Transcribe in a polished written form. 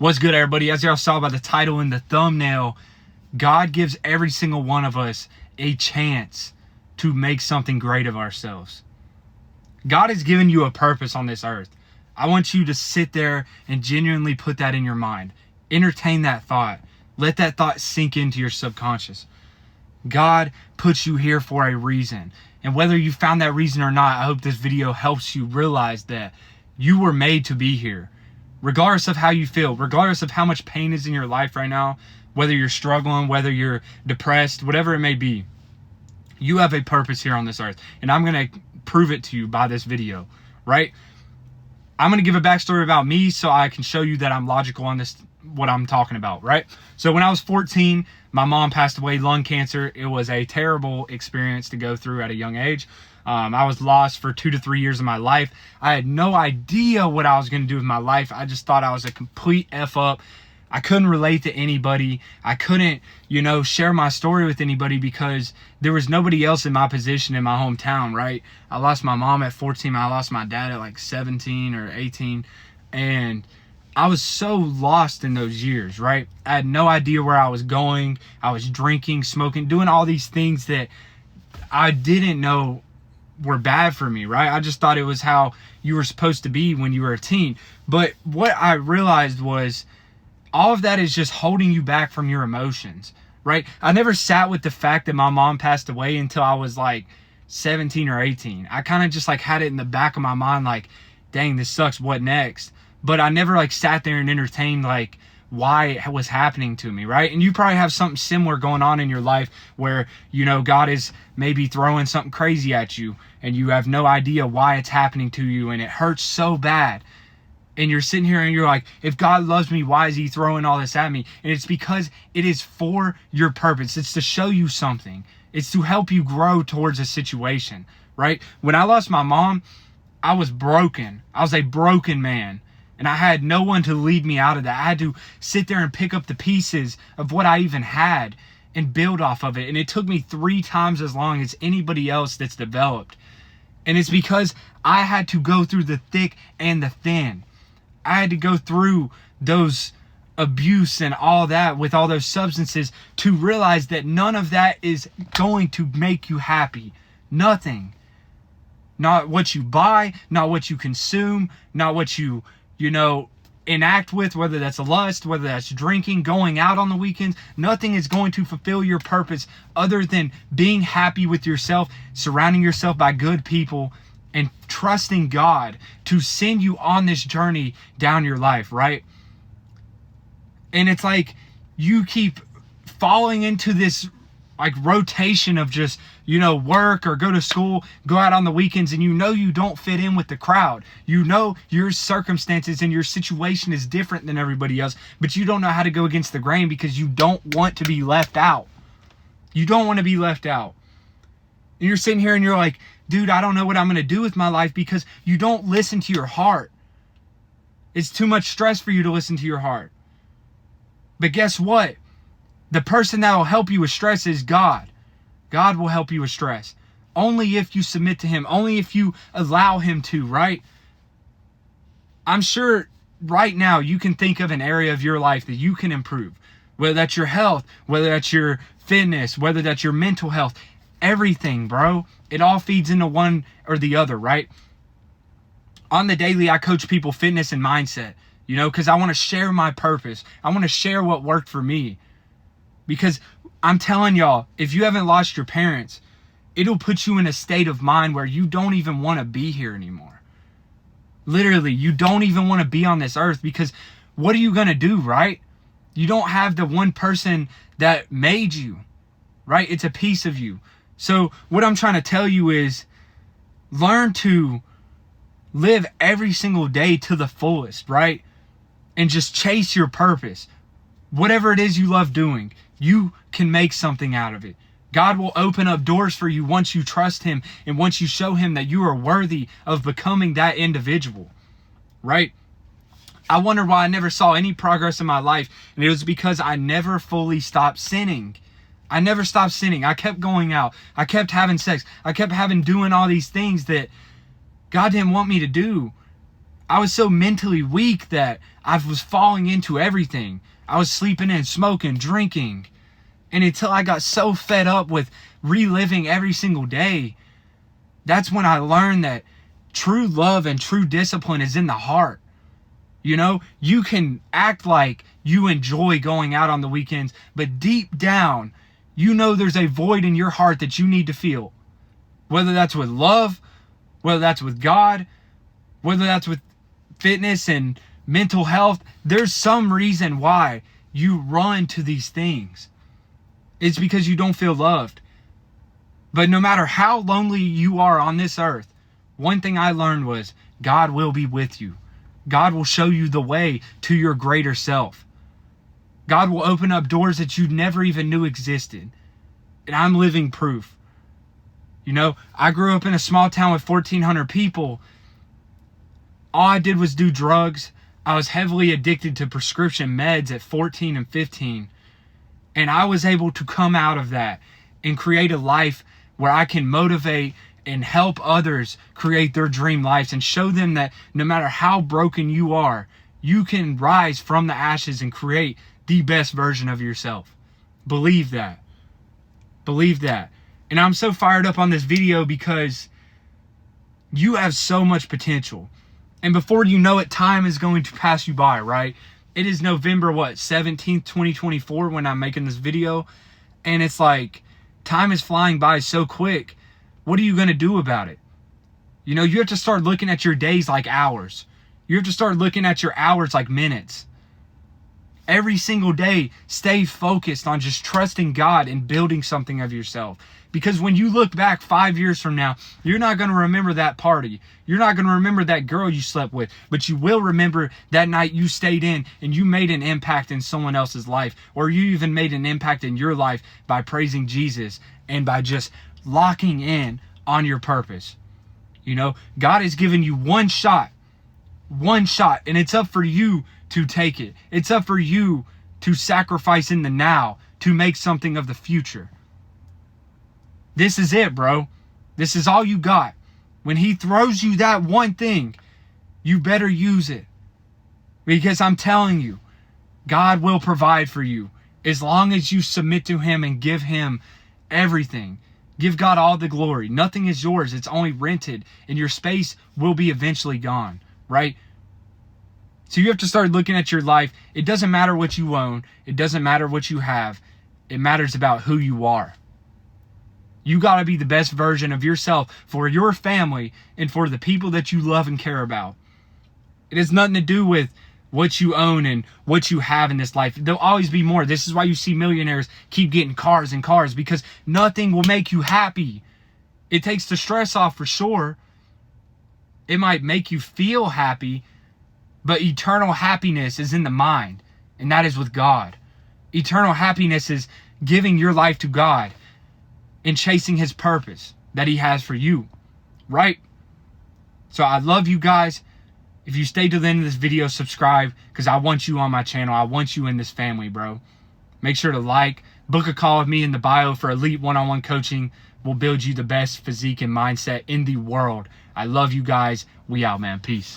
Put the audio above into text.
What's good, everybody? As y'all saw by the title and the thumbnail, God gives every single one of us a chance to make something great of ourselves. God has given you a purpose on this earth. I want you to sit there and genuinely put that in your mind. Entertain that thought. Let that thought sink into your subconscious. God puts you here for a reason. And whether you found that reason or not, I hope this video helps you realize that you were made to be here. Regardless of how you feel, regardless of how much pain is in your life right now, whether you're struggling, whether you're depressed, whatever it may be, you have a purpose here on this earth. And I'm going to prove it to you by this video, right? I'm going to give a backstory about me so I can show you that I'm logical on this, what I'm talking about, right? So when I was 14, my mom passed away, lung cancer. It was a terrible experience to go through at a young age. I was lost for 2 to 3 years of my life. I had no idea what I was going to do with my life. I just thought I was a complete F up. I couldn't relate to anybody. I couldn't, share my story with anybody because there was nobody else in my position in my hometown, right? I lost my mom at 14. I lost my dad at like 17 or 18. And I was so lost in those years, right? I had no idea where I was going. I was drinking, smoking, doing all these things that I didn't know were bad for me, right? I just thought it was how you were supposed to be when you were a teen. But what I realized was all of that is just holding you back from your emotions, right? I never sat with the fact that my mom passed away until I was like 17 or 18. I kind of just like had it in the back of my mind like, dang, this sucks, what next? But I never like sat there and entertained like why it was happening to me, right? And you probably have something similar going on in your life where, God is maybe throwing something crazy at you and you have no idea why it's happening to you and it hurts so bad. And you're sitting here and you're like, if God loves me, why is he throwing all this at me? And it's because it is for your purpose. It's to show you something. It's to help you grow towards a situation, right? When I lost my mom, I was broken. I was a broken man. And I had no one to lead me out of that. I had to sit there and pick up the pieces of what I even had and build off of it. And it took me 3 times as long as anybody else that's developed. And it's because I had to go through the thick and the thin. I had to go through those abuse and all that with all those substances to realize that none of that is going to make you happy. Nothing. Not what you buy, not what you consume, not what you enact with, whether that's lust, whether that's drinking, going out on the weekends. Nothing is going to fulfill your purpose other than being happy with yourself, surrounding yourself by good people, and trusting God to send you on this journey down your life, right? And it's like you keep falling into this like rotation of just, work or go to school, go out on the weekends, and you don't fit in with the crowd. Your circumstances and your situation is different than everybody else, but you don't know how to go against the grain because you don't want to be left out. You don't want to be left out. And you're sitting here and you're like, dude, I don't know what I'm going to do with my life because you don't listen to your heart. It's too much stress for you to listen to your heart. But guess what? The person that will help you with stress is God. God will help you with stress. Only if you submit to him. Only if you allow him to, right? I'm sure right now you can think of an area of your life that you can improve. Whether that's your health, whether that's your fitness, whether that's your mental health. Everything, bro. It all feeds into one or the other, right? On the daily, I coach people fitness and mindset. Because I want to share my purpose. I want to share what worked for me. Because I'm telling y'all, if you haven't lost your parents, it'll put you in a state of mind where you don't even want to be here anymore. Literally, you don't even want to be on this earth because what are you going to do, right? You don't have the one person that made you, right? It's a piece of you. So what I'm trying to tell you is learn to live every single day to the fullest, right? And just chase your purpose. Whatever it is you love doing, you can make something out of it. God will open up doors for you once you trust him and once you show him that you are worthy of becoming that individual, right? I wonder why I never saw any progress in my life, and it was because I never fully stopped sinning. I never stopped sinning. I kept going out. I kept having sex. I kept doing all these things that God didn't want me to do. I was so mentally weak that I was falling into everything. I was sleeping in, smoking, drinking. And until I got so fed up with reliving every single day, that's when I learned that true love and true discipline is in the heart. You know, you can act like you enjoy going out on the weekends, but deep down, you know there's a void in your heart that you need to feel. Whether that's with love, whether that's with God, whether that's with fitness and mental health, there's some reason why you run to these things. It's because you don't feel loved. But no matter how lonely you are on this earth, one thing I learned was God will be with you. God will show you the way to your greater self. God will open up doors that you never even knew existed. And I'm living proof. You know, I grew up in a small town with 1,400 people. All I did was do drugs. I was heavily addicted to prescription meds at 14 and 15. And I was able to come out of that and create a life where I can motivate and help others create their dream lives and show them that no matter how broken you are, you can rise from the ashes and create the best version of yourself. Believe that. Believe that. And I'm so fired up on this video because you have so much potential. And before you know it, time is going to pass you by, right? It is November, 17th, 2024 when I'm making this video. And it's like, time is flying by so quick. What are you going to do about it? You know, you have to start looking at your days like hours. You have to start looking at your hours like minutes. Every single day, stay focused on just trusting God and building something of yourself. Because when you look back 5 years from now, you're not going to remember that party. You're not going to remember that girl you slept with. But you will remember that night you stayed in and you made an impact in someone else's life. Or you even made an impact in your life by praising Jesus and by just locking in on your purpose. You know, God has given you one shot, and it's up for you to take it. It's up for you to sacrifice in the now to make something of the future. This is it, bro. This is all you got. When he throws you that one thing, you better use it. Because I'm telling you, God will provide for you as long as you submit to him and give him everything. Give God all the glory. Nothing is yours. It's only rented, and your space will be eventually gone, right? So you have to start looking at your life. It doesn't matter what you own. It doesn't matter what you have. It matters about who you are. You got to be the best version of yourself for your family and for the people that you love and care about. It has nothing to do with what you own and what you have in this life. There'll always be more. This is why you see millionaires keep getting cars and cars, because nothing will make you happy. It takes the stress off for sure. It might make you feel happy, but eternal happiness is in the mind, and that is with God. Eternal happiness is giving your life to God and chasing his purpose that he has for you, right? So I love you guys. If you stay to the end of this video, subscribe, because I want you on my channel. I want you in this family, bro. Make sure to like, book a call with me in the bio for elite one-on-one coaching. We'll build you the best physique and mindset in the world. I love you guys. We out, man. Peace.